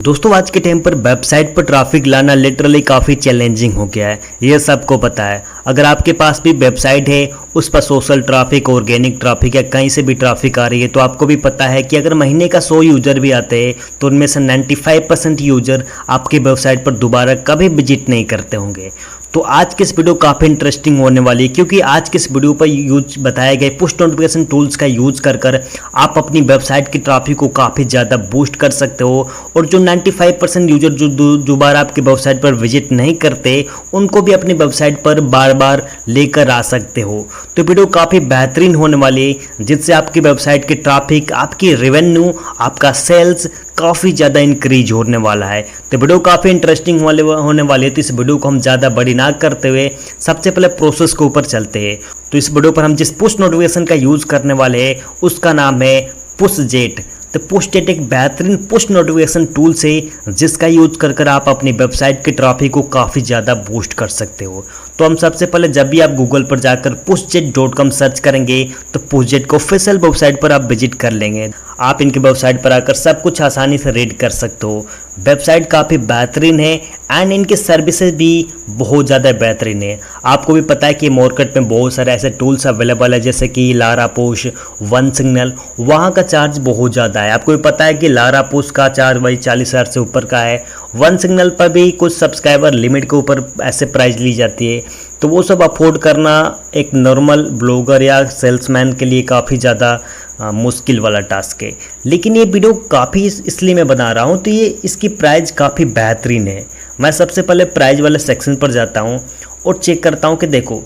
दोस्तों आज के टाइम पर वेबसाइट पर ट्रैफिक लाना लिटरली काफ़ी चैलेंजिंग हो गया है। ये सबको पता है। अगर आपके पास भी वेबसाइट है, उस पर सोशल ट्रैफिक, ऑर्गेनिक ट्रैफिक या कहीं से भी ट्रैफिक आ रही है, तो आपको भी पता है कि अगर महीने का 100 यूज़र भी आते हैं तो उनमें से 95% यूज़र आपकी वेबसाइट पर दोबारा कभी विजिट नहीं करते होंगे। तो आज की इस वीडियो काफ़ी इंटरेस्टिंग होने वाली है, क्योंकि आज के इस वीडियो पर यूज बताए गए पुश नोटिफिकेशन टूल्स का यूज कर आप अपनी वेबसाइट की ट्रैफिक को काफ़ी ज़्यादा बूस्ट कर सकते हो, और जो 95% यूजर जो दोबारा आपकी वेबसाइट पर विजिट नहीं करते, उनको भी अपनी वेबसाइट पर बार बार लेकर आ सकते हो। तो वीडियो काफ़ी बेहतरीन होने वाली है, जिससे आपकी वेबसाइट की ट्रैफिक, आपकी रेवेन्यू, आपका सेल्स काफ़ी ज़्यादा इंक्रीज होने वाला है। तो वीडियो काफ़ी इंटरेस्टिंग होने वाली है। तो इस वीडियो को हम ज़्यादा बड़ी ना करते हुए सबसे पहले प्रोसेस के ऊपर चलते हैं। तो इस वीडियो पर हम जिस पुश नोटिफिकेशन का यूज़ करने वाले हैं उसका नाम है पुशजेट। तो पुशजेट एक बेहतरीन पुश नोटिफिकेशन टूल्स है, जिसका यूज कर आप अपनी वेबसाइट की ट्रैफिक को काफ़ी ज़्यादा बूस्ट कर सकते हो। तो हम सबसे पहले जब भी आप गूगल पर जाकर pushjet.com सर्च करेंगे तो पुशजेट को ऑफिशियल वेबसाइट पर आप विजिट कर लेंगे। आप इनकी वेबसाइट पर आकर सब कुछ आसानी से रीड कर सकते हो। वेबसाइट काफ़ी बेहतरीन है एंड इनकी सर्विसेज भी बहुत ज़्यादा बेहतरीन है। आपको भी पता है कि मार्केट में बहुत सारे ऐसे टूल्स अवेलेबल है, जैसे कि लारापुश, वन सिग्नल। वहाँ का चार्ज बहुत ज़्यादा है। आपको भी पता है कि लारापुश का चार्ज वही 40,000 से ऊपर का है। वन सिग्नल पर भी कुछ सब्सक्राइबर लिमिट के ऊपर ऐसे प्राइस ली जाती है। तो वो सब अफोर्ड करना एक नॉर्मल ब्लॉगर या सेल्समैन के लिए काफ़ी ज़्यादा मुश्किल वाला टास्क है। लेकिन ये वीडियो काफ़ी इसलिए मैं बना रहा हूँ, तो ये इसकी प्राइस काफ़ी बेहतरीन है। मैं सबसे पहले प्राइस वाले सेक्शन पर जाता हूँ और चेक करता हूँ कि देखो,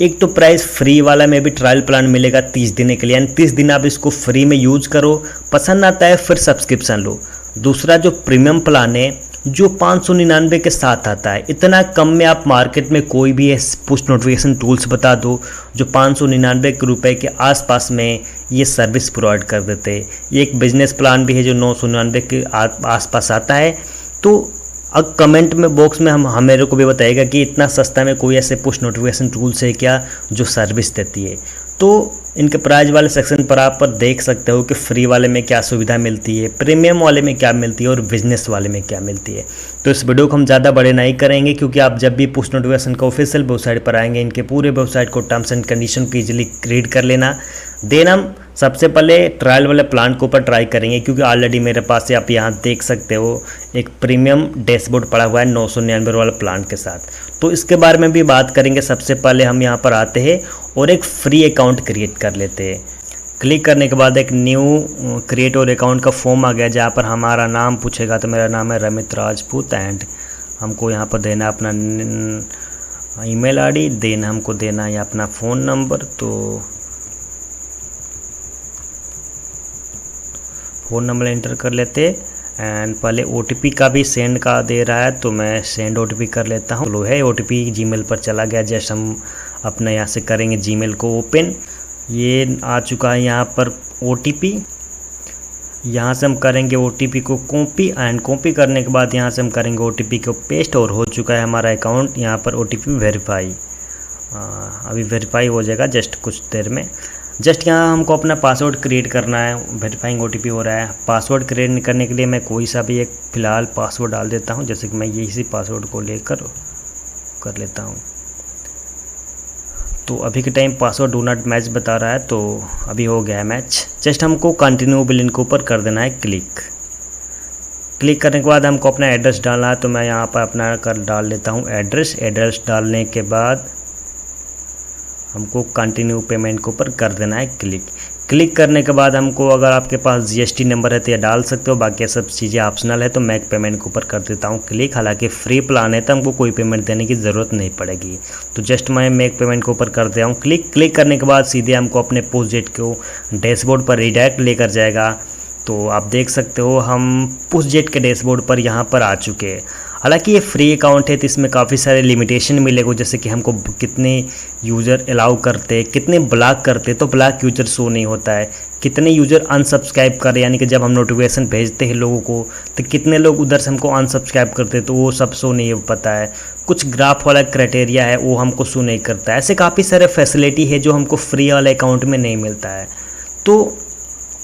एक तो प्राइस फ्री वाला में भी ट्रायल प्लान मिलेगा 30 दिन के लिए, यानी 30 दिन आप इसको फ्री में यूज करो, पसंद आता है फिर सब्सक्रिप्शन लो। दूसरा जो प्रीमियम प्लान है जो 599 के साथ आता है। इतना कम में आप मार्केट में कोई भी पुश नोटिफिकेशन टूल्स बता दो जो 599 रुपए के आसपास में ये सर्विस प्रोवाइड कर देते हैं। ये एक बिजनेस प्लान भी है जो 999 के आसपास आता है। तो अब कमेंट में बॉक्स में हम मेरे को भी बताइएगा कि इतना सस्ता में कोई ऐसे पुश नोटिफिकेशन टूल्स है क्या जो सर्विस देती है। तो इनके प्राइस वाले सेक्शन पर आप देख सकते हो कि फ्री वाले में क्या सुविधा मिलती है, प्रीमियम वाले में क्या मिलती है और बिजनेस वाले में क्या मिलती है। तो इस वीडियो को हम ज़्यादा बड़े नहीं करेंगे, क्योंकि आप जब भी पुश नोटिफिकेशन का ऑफिशियल वेबसाइट पर आएंगे, इनके पूरे वेबसाइट को टर्म्स एंड कंडीशन को ईजिली रीड कर लेना। देन हम सबसे पहले ट्रायल वाले प्लान के ऊपर ट्राई करेंगे, क्योंकि ऑलरेडी मेरे पास आप यहाँ देख सकते हो एक प्रीमियम डैशबोर्ड पड़ा हुआ है 999 वाला प्लान के साथ। तो इसके बारे में भी बात करेंगे। सबसे पहले हम यहाँ पर आते हैं और एक फ्री अकाउंट क्रिएट कर लेते हैं। क्लिक करने के बाद एक न्यू क्रिएट और अकाउंट का फॉर्म आ गया, जहाँ पर हमारा नाम पूछेगा। तो मेरा नाम है रमित राजपूत एंड हमको यहाँ पर देना अपना ईमेल आईडी, देन हमको देना है अपना फ़ोन नंबर। तो फ़ोन नंबर एंटर कर लेते एंड पहले OTP का भी सेंड का दे रहा है, तो मैं सेंड OTP कर लेता हूँ। लो है OTP जीमेल पर चला गया। जस्ट हम अपने यहाँ से करेंगे जीमेल को ओपन। ये आ चुका है यहाँ पर OTP। यहाँ से हम करेंगे OTP को कॉपी एंड कॉपी करने के बाद यहाँ से हम करेंगे OTP को पेस्ट, और हो चुका है हमारा अकाउंट यहाँ पर OTP वेरीफाई। अभी वेरीफाई हो जाएगा जस्ट कुछ देर में। जस्ट यहाँ हमको अपना पासवर्ड क्रिएट करना है। वेरीफाइंग OTP हो रहा है। पासवर्ड क्रिएट करने के लिए मैं कोई सा भी एक फ़िलहाल पासवर्ड डाल देता हूँ, जैसे कि मैं इसी पासवर्ड को लेकर कर लेता हूँ। तो अभी के time password do not match बता रहा है, तो अभी हो गया है मैच। जस्ट हमको कंटिन्यू बिल के ऊपर कर देना है क्लिक। क्लिक करने के बाद हमको अपना एड्रेस डालना है, तो मैं यहाँ पर अपना डाल लेता हूँ एड्रेस डालने के बाद हमको कंटिन्यू पेमेंट के ऊपर कर देना है क्लिक करने के बाद हमको, अगर आपके पास GST नंबर है तो ये डाल सकते हो, बाकी सब चीज़ें ऑप्शनल है। तो मैं पेमेंट के ऊपर कर देता हूँ क्लिक। हालांकि फ्री प्लान है तो हमको कोई पेमेंट देने की ज़रूरत नहीं पड़ेगी। तो जस्ट मैं मेक पेमेंट के ऊपर कर दिया हूँ क्लिक करने के बाद सीधे हमको अपने पुशजेट को डैशबोर्ड पर रिडायरेक्ट लेकर जाएगा। तो आप देख सकते हो हम पुशजेट के डैशबोर्ड पर यहाँ पर आ चुके हैं। हालांकि ये फ्री अकाउंट है तो इसमें काफ़ी सारे लिमिटेशन मिलेगा, जैसे कि हमको कितने यूज़र अलाउ करते, कितने ब्लॉक करते, तो ब्लॉक यूज़र शो नहीं होता है। कितने यूज़र अनसब्सक्राइब कर, यानी कि जब हम नोटिफिकेशन भेजते हैं लोगों को तो कितने लोग उधर से हमको अनसब्सक्राइब करते, तो वो सब शो नहीं पता है। कुछ ग्राफ वाला क्राइटेरिया है वो हमको शो नहीं करता है। ऐसे काफ़ी सारे फैसिलिटी है जो हमको फ्री वाले अकाउंट में नहीं मिलता है। तो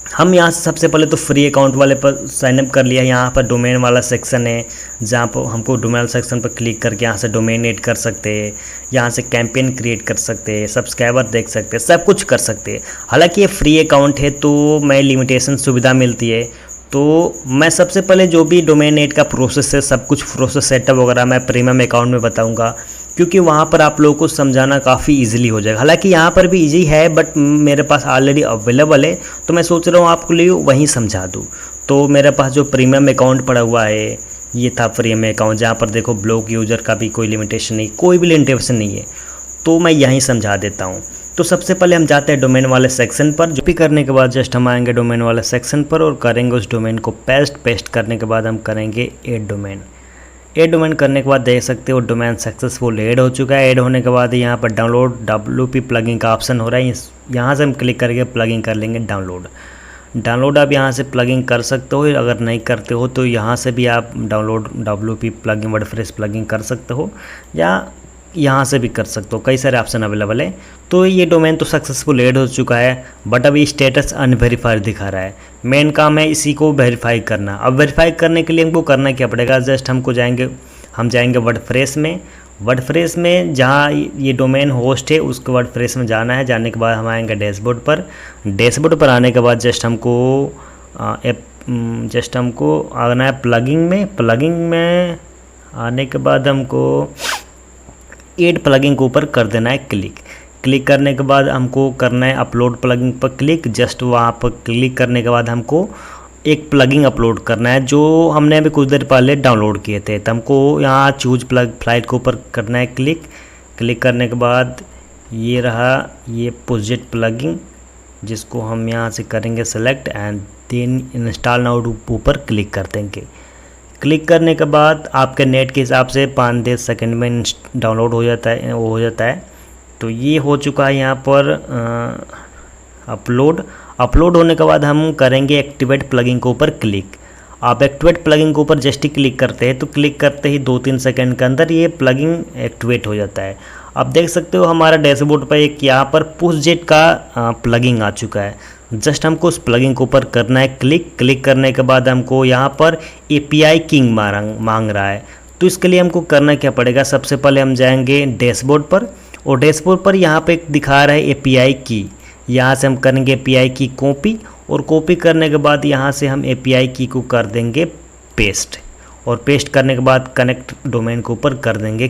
हम यहाँ से सबसे पहले तो फ्री अकाउंट वाले पर साइनअप कर लिया। यहाँ पर डोमेन वाला सेक्शन है, जहाँ पर हमको डोमेन सेक्शन पर क्लिक करके यहाँ से डोमेन ऐड कर सकते हैं, यहाँ से कैंपेन क्रिएट कर सकते हैं, सब्सक्राइबर देख सकते हैं, सब कुछ कर सकते हैं। हालांकि ये फ्री अकाउंट है तो मैं लिमिटेशन सुविधा मिलती है। तो मैं सबसे पहले जो भी डोमेन ऐड का प्रोसेस है, सब कुछ प्रोसेस सेटअप वगैरह मैं प्रीमियम अकाउंट में बताऊँगा, क्योंकि वहाँ पर आप लोगों को समझाना काफ़ी इजीली हो जाएगा। हालांकि यहाँ पर भी इजी है, बट मेरे पास ऑलरेडी अवेलेबल है, तो मैं सोच रहा हूँ आपके लिए वहीं समझा दूँ। तो मेरे पास जो प्रीमियम अकाउंट पड़ा हुआ है, ये था प्रीमियम अकाउंट, जहाँ पर देखो ब्लॉग यूज़र का भी कोई लिमिटेशन नहीं, कोई भी लिमिटेशन नहीं है, तो मैं यहीं समझा देता हूँ। तो सबसे पहले हम जाते हैं डोमेन वाले सेक्शन पर। जो भी करने के बाद जस्ट हम आएंगे डोमेन वाले सेक्शन पर और करेंगे उस डोमेन को पेस्ट करने के बाद हम करेंगे ऐड डोमेन करने के बाद देख सकते हो डोमेन सक्सेसफुल ऐड हो चुका है। ऐड होने के बाद यहाँ पर डाउनलोड WP प्लगइन का ऑप्शन हो रहा है, यहाँ से हम क्लिक करके प्लगइन कर लेंगे डाउनलोड आप यहाँ से प्लगइन कर सकते हो। अगर नहीं करते हो तो यहाँ से भी आप download WP plugin WordPress plugin कर सकते हो, या यहाँ से भी कर सकते हो, कई सारे ऑप्शन अवेलेबल है। तो ये डोमेन तो सक्सेसफुल ऐड हो चुका है, बट अभी स्टेटस अनवेरीफाइड दिखा रहा है। मेन काम है इसी को वेरीफाई करना। अब वेरीफाई करने के लिए हमको करना क्या पड़ेगा, जस्ट हम जाएंगे वर्डप्रेस में जहाँ ये डोमेन होस्ट है उसके वर्डप्रेस में जाना है। जाने के बाद हम आएंगे डैशबोर्ड पर आने के बाद जस्ट हमको आना है प्लगिंग में आने के बाद हमको ऐड प्लगइन के ऊपर कर देना है क्लिक करने के बाद हमको करना है अपलोड प्लगइन पर क्लिक। जस्ट वहाँ पर क्लिक करने के बाद हमको एक प्लगइन अपलोड करना है जो हमने अभी कुछ देर पहले डाउनलोड किए थे। तो हमको यहाँ चूज फ्लाइट के ऊपर करना है क्लिक करने के बाद ये रहा ये प्रोजेक्ट प्लगइन, जिसको हम यहाँ से करेंगे select and then install now ऊपर क्लिक कर देंगे। क्लिक करने के बाद आपके नेट के हिसाब से 5-10 सेकंड में डाउनलोड हो जाता है। तो ये हो चुका है यहाँ पर अपलोड होने के बाद हम करेंगे एक्टिवेट प्लगइन के ऊपर क्लिक। आप एक्टिवेट प्लगइन के ऊपर जस्ट ही क्लिक करते हैं तो क्लिक करते ही 2-3 सेकंड के अंदर ये प्लगइन एक्टिवेट हो जाता है। आप देख सकते हो हमारा डैशबोर्ड पर एक यहाँ पर पुशजेट का प्लगइन आ चुका है। जस्ट हमको उस प्लगइन के ऊपर करना है क्लिक करने के बाद हमको यहाँ पर API किंग मांग रहा है। तो इसके लिए हमको करना क्या पड़ेगा, सबसे पहले हम जाएंगे डैशबोर्ड पर और डैशबोर्ड पर यहाँ पे दिखा रहा है API की। यहाँ से हम करेंगे API की कॉपी करने के बाद यहाँ से हम API की को कर देंगे पेस्ट करने के बाद कनेक्ट डोमेन के ऊपर कर देंगे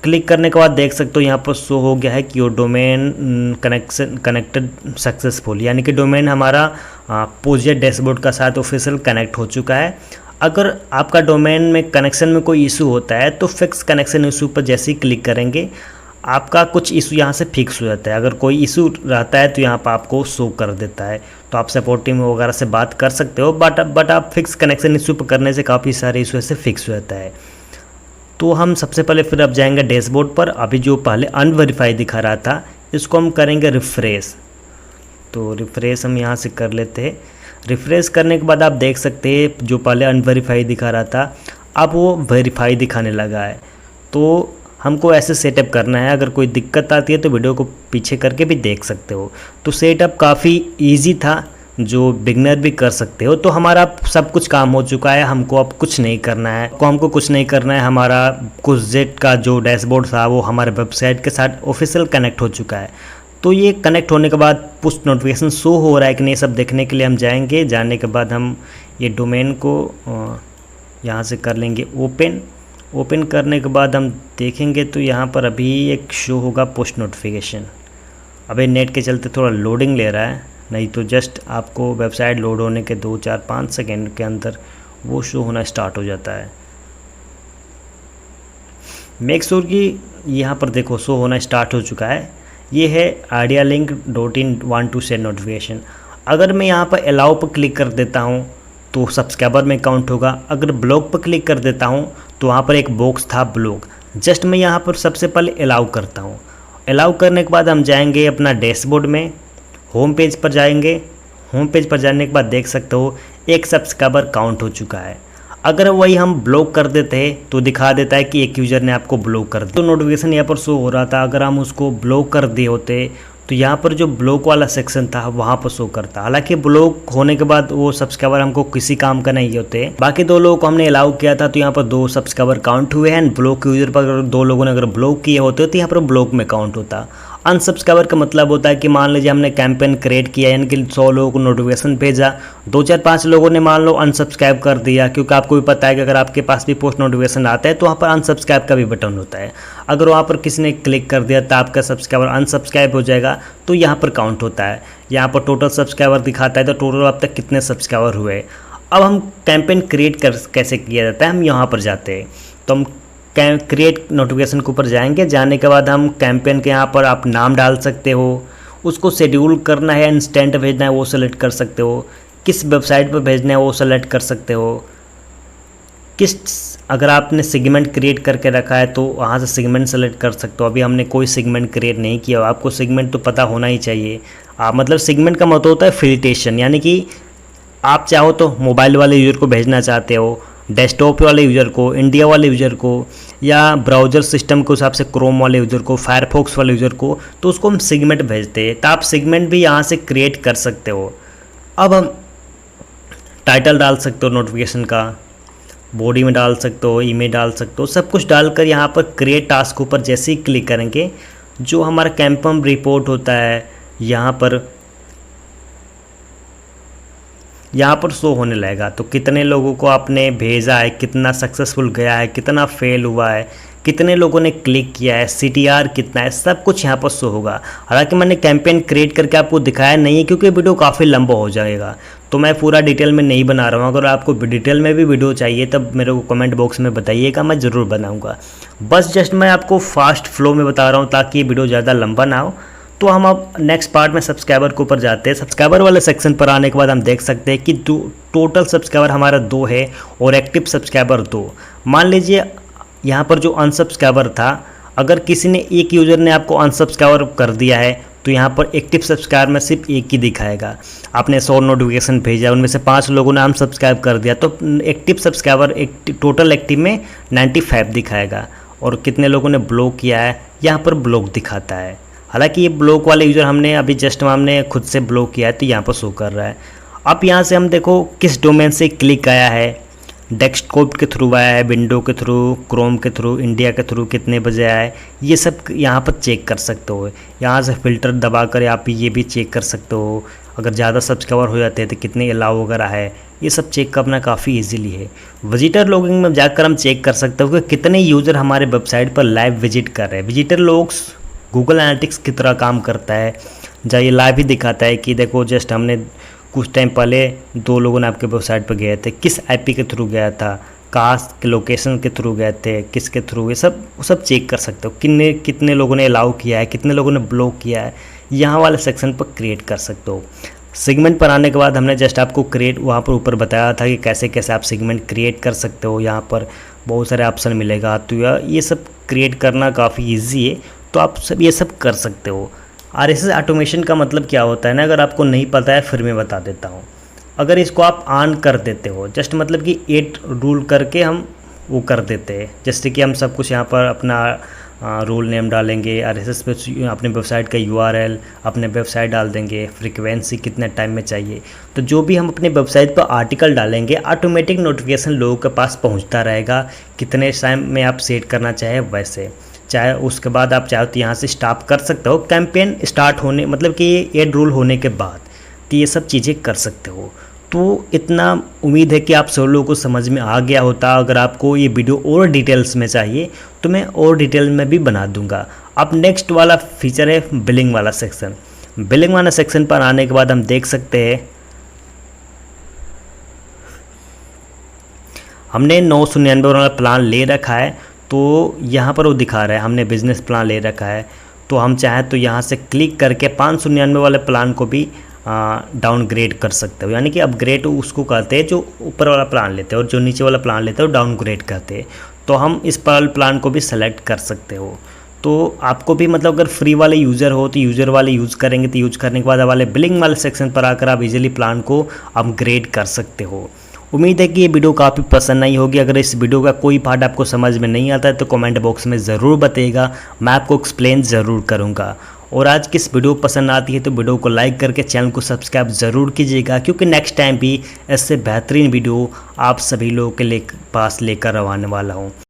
क्लिक करने के बाद देख सकते हो यहाँ पर शो हो गया है कि वो डोमेन कनेक्टेड सक्सेसफुल, यानी कि डोमेन हमारा प्रोजेक्ट डैशबोर्ड का साथ ऑफिशियल कनेक्ट हो चुका है। अगर आपका डोमेन में कनेक्शन में कोई इशू होता है तो फिक्स कनेक्शन इशू पर जैसे ही क्लिक करेंगे आपका कुछ इशू यहाँ से फिक्स हो जाता है। अगर कोई इशू रहता है तो यहाँ पर आपको शो कर देता है, तो आप सपोर्ट टीम वगैरह से बात कर सकते हो। बट आप फिक्स कनेक्शन इशू पर करने से काफ़ी सारे इशू ऐसे फिक्स हो जाता है। तो हम सबसे पहले फिर अब जाएंगे डैशबोर्ड पर। अभी जो पहले अनवेरीफाई दिखा रहा था इसको हम करेंगे रिफ़्रेश। तो रिफ़्रेश हम यहाँ से कर लेते हैं। रिफ़्रेश करने के बाद आप देख सकते हैं जो पहले अनवेरीफाई दिखा रहा था अब वो वेरीफाई दिखाने लगा है। तो हमको ऐसे सेटअप करना है। अगर कोई दिक्कत आती है तो वीडियो को पीछे करके भी देख सकते हो। तो सेटअप काफ़ी ईजी था, जो बिगनर भी कर सकते हो। तो हमारा सब कुछ काम हो चुका है, हमको अब कुछ नहीं करना है। हमारा पुशजेट का जो डैशबोर्ड था वो हमारे वेबसाइट के साथ ऑफिशियल कनेक्ट हो चुका है। तो ये कनेक्ट होने के बाद पुश नोटिफिकेशन शो हो रहा है कि नहीं, सब देखने के लिए हम जाएंगे। जाने के बाद हम ये डोमेन को यहाँ से कर लेंगे ओपन करने के बाद हम देखेंगे तो यहाँ पर अभी एक शो होगा पुश नोटिफिकेशन। अभी नेट के चलते थोड़ा लोडिंग ले रहा है, नहीं तो जस्ट आपको वेबसाइट लोड होने के 2-4-5 सेकेंड के अंदर वो शो होना स्टार्ट हो जाता है। मेक श्योर कि यहाँ पर देखो शो होना स्टार्ट हो चुका है। ये है idealink.in want to send notification. अगर मैं यहाँ पर अलाउ पर क्लिक कर देता हूँ तो सब्सक्राइबर में काउंट होगा। अगर ब्लॉग पर क्लिक कर देता हूँ तो वहाँ पर एक बॉक्स था ब्लॉग, जस्ट मैं यहाँ पर सबसे पहले अलाउ करता हूँ। अलाउ करने के बाद हम जाएंगे अपना डैशबोर्ड में, होम पेज पर जाएंगे। होम पेज पर जाने के बाद देख सकते हो एक सब्सक्राइबर काउंट हो चुका है। अगर वही हम ब्लॉक कर देते हैं तो दिखा देता है कि एक यूज़र ने आपको ब्लॉक कर दिया। तो नोटिफिकेशन यहाँ पर शो हो रहा था। अगर हम उसको ब्लॉक कर दिए होते तो यहाँ पर जो ब्लॉक वाला सेक्शन था वहाँ पर शो करता। हालांकि ब्लॉक होने के बाद वो सब्सक्राइबर हमको किसी काम का नहीं होते। बाकी 2 लोगों को हमने अलाउ किया था, तो यहाँ पर 2 सब्सक्राइबर काउंट हुए हैं। ब्लॉक यूजर पर अगर 2 लोगों ने अगर ब्लॉक किए होते तो यहाँ पर ब्लॉक में काउंट होता। अनसब्सक्राइबर का मतलब होता है कि मान लीजिए हमने कैंपेन क्रिएट किया, यानी कि 100 लोगों को नोटिफिकेशन भेजा, 2-4-5 लोगों ने मान लो अनसब्सक्राइब कर दिया, क्योंकि आपको भी पता है कि अगर आपके पास भी पोस्ट नोटिफिकेशन आता है तो वहाँ पर अनसब्सक्राइब का भी बटन होता है। अगर वहाँ पर किसी ने क्लिक कर दिया तो आपका सब्सक्राइबर अनसब्सक्राइब हो जाएगा, तो यहाँ पर काउंट होता है। यहाँ पर टोटल सब्सक्राइबर दिखाता है, तो टोटल अब तक कितने सब्सक्राइबर हुए। अब हम कैंपेन क्रिएट कैसे किया जाता है, हम यहाँ पर जाते हैं। तो हम क्रिएट नोटिफिकेशन के ऊपर जाएंगे। जाने के बाद हम कैंपेन के यहाँ पर आप नाम डाल सकते हो, उसको शेड्यूल करना है, इंस्टेंट भेजना है वो सेलेक्ट कर सकते हो, किस वेबसाइट पर भेजना है वो सेलेक्ट कर सकते हो, अगर आपने सेगमेंट क्रिएट करके रखा है तो वहाँ से सेगमेंट सेलेक्ट कर सकते हो। अभी हमने कोई सेगमेंट क्रिएट नहीं किया, आपको सेगमेंट तो पता होना ही चाहिए। आप मतलब सेगमेंट का मतलब होता है फिल्ट्रेशन, यानी कि आप चाहो तो मोबाइल वाले यूज़र को भेजना चाहते हो, डेस्कटॉप वाले यूज़र को, इंडिया वाले यूज़र को, या ब्राउज़र सिस्टम के हिसाब से क्रोम वाले यूज़र को, फायरफॉक्स वाले यूज़र को, तो उसको हम सेगमेंट भेजते हैं। तो आप सेगमेंट भी यहाँ से क्रिएट कर सकते हो। अब हम टाइटल डाल सकते हो नोटिफिकेशन का, बॉडी में डाल सकते हो, ईमेल डाल सकते हो, सब कुछ डालकर यहाँ पर क्रिएट टास्क ऊपर जैसे ही क्लिक करेंगे, जो हमारा कैंपेन रिपोर्ट होता है यहाँ पर शो होने लगेगा। तो कितने लोगों को आपने भेजा है, कितना सक्सेसफुल गया है, कितना फेल हुआ है, कितने लोगों ने क्लिक किया है, CTR कितना है, सब कुछ यहाँ पर शो होगा। हालांकि मैंने कैंपेन क्रिएट करके आपको दिखाया नहीं है, क्योंकि वीडियो काफ़ी लंबा हो जाएगा, तो मैं पूरा डिटेल में नहीं बना रहा हूँ। अगर आपको डिटेल में भी वीडियो चाहिए तब मेरे को कमेंट बॉक्स में बताइएगा, मैं ज़रूर बनाऊँगा। बस जस्ट मैं आपको फास्ट फ्लो में बता रहा हूँ ताकि ये वीडियो ज़्यादा लंबा ना हो। तो हम अब नेक्स्ट पार्ट में सब्सक्राइबर के ऊपर जाते हैं। सब्सक्राइबर वाले सेक्शन पर आने के बाद हम देख सकते हैं कि टोटल सब्सक्राइबर हमारा 2 है और एक्टिव सब्सक्राइबर 2। मान लीजिए यहाँ पर जो अनसब्सक्राइबर था, अगर किसी ने एक यूज़र ने आपको अनसब्सक्राइबर कर दिया है तो यहाँ पर एक्टिव सब्सक्राइबर में सिर्फ एक ही दिखाएगा। आपने 100 नोटिफिकेशन भेजा, उनमें से 5 लोगों ने अनसब्सक्राइब कर दिया, तो एक्टिव सब्सक्राइबर टोटल एक्टिव में 95 दिखाएगा। और कितने लोगों ने ब्लॉक किया है यहाँ पर ब्लॉक दिखाता है। हालांकि ये ब्लॉक वाले यूज़र हमने खुद से ब्लॉक किया है, तो यहाँ पर शो कर रहा है। अब यहाँ से हम देखो किस डोमेन से क्लिक आया है, डेस्कटॉप के थ्रू आया है, विंडो के थ्रू, क्रोम के थ्रू, इंडिया के थ्रू, कितने बजे आया है, ये सब यहाँ पर चेक कर सकते हो। यहाँ से फ़िल्टर दबाकर आप ये भी चेक कर सकते हो। अगर ज़्यादा सब्सक्राइबर हो जाते हैं तो कितने अलाउ वगैरह है, ये सब चेक करना काफ़ी इजीली है। विजिटर लॉगिंग में जाकर हम चेक कर सकते हो कि कितने यूज़र हमारे वेबसाइट पर लाइव विजिट कर रहे हैं। विजिटर लॉग्स गूगल एनालिटिक्स की तरह काम करता है, जहाँ ये लाइव ही दिखाता है कि देखो जस्ट हमने कुछ टाइम पहले 2 लोगों ने आपके वेबसाइट पर गए थे, किस IP के थ्रू गया था, कहाँ के लोकेशन के थ्रू गए थे, किसके थ्रू, ये सब चेक कर सकते हो। कितने लोगों ने अलाउ किया है, कितने लोगों ने ब्लॉक किया है, यहाँ वाले सेक्शन पर क्रिएट कर सकते हो। सेगमेंट पर आने के बाद हमने जस्ट आपको क्रिएट वहाँ पर ऊपर बताया था कि कैसे कैसे आप सेगमेंट क्रिएट कर सकते हो। यहाँ पर बहुत सारे ऑप्शन मिलेगा, तो ये सब क्रिएट करना काफ़ी ईजी है, तो आप सब ये सब कर सकते हो। RSS ऑटोमेशन का मतलब क्या होता है ना, अगर आपको नहीं पता है फिर मैं बता देता हूँ। अगर इसको आप ऑन कर देते हो, जस्ट मतलब कि 8 रूल करके हम वो कर देते हैं, जैसे कि हम सब कुछ यहाँ पर अपना रूल नेम डालेंगे, RSS पे अपने वेबसाइट का URL, अपने वेबसाइट डाल देंगे, फ्रीक्वेंसी कितने टाइम में चाहिए, तो जो भी हम अपने वेबसाइट पर आर्टिकल डालेंगे ऑटोमेटिक नोटिफिकेशन लोगों के पास पहुँचता रहेगा। कितने टाइम में आप सेट करना चाहे वैसे, चाहे उसके बाद आप चाहो तो यहाँ से स्टॉप कर सकते हो। कैंपेन स्टार्ट होने मतलब कि ये 8 रूल होने के बाद तो ये सब चीज़ें कर सकते हो। तो इतना उम्मीद है कि आप सब लोगों को समझ में आ गया होता। अगर आपको ये वीडियो और डिटेल्स में चाहिए तो मैं और डिटेल में भी बना दूंगा। अब नेक्स्ट वाला फीचर है बिलिंग वाला सेक्शन। बिलिंग वाला सेक्शन पर आने के बाद हम देख सकते हैं हमने 999 वाला प्लान ले रखा है, तो यहाँ पर वो दिखा रहा है हमने बिज़नेस प्लान ले रखा है। तो हम चाहें तो यहाँ से क्लिक करके 599 वाले प्लान को भी डाउनग्रेड कर सकते हो, यानी कि अपग्रेड उसको कहते हैं जो ऊपर वाला प्लान लेते हैं, और जो नीचे वाला प्लान लेते हो डाउनग्रेड कहते हैं। तो हम इस प्लान को भी सेलेक्ट कर सकते हो। तो आपको भी मतलब अगर फ्री वाले यूज़र हो तो यूज़र वाले यूज़ करेंगे, तो यूज़ करने के बाद वाले बिलिंग वाले सेक्शन पर आकर आप इजीली प्लान को अपग्रेड कर सकते हो। उम्मीद है कि ये वीडियो काफ़ी पसंद आई होगी। अगर इस वीडियो का कोई पार्ट आपको समझ में नहीं आता है तो कमेंट बॉक्स में ज़रूर बताइएगा, मैं आपको एक्सप्लेन ज़रूर करूँगा। और आज की इस वीडियो पसंद आती है तो वीडियो को लाइक करके चैनल को सब्सक्राइब ज़रूर कीजिएगा, क्योंकि नेक्स्ट टाइम भी इससे बेहतरीन वीडियो आप सभी लोगों के पास लेकर आने वाला हूँ।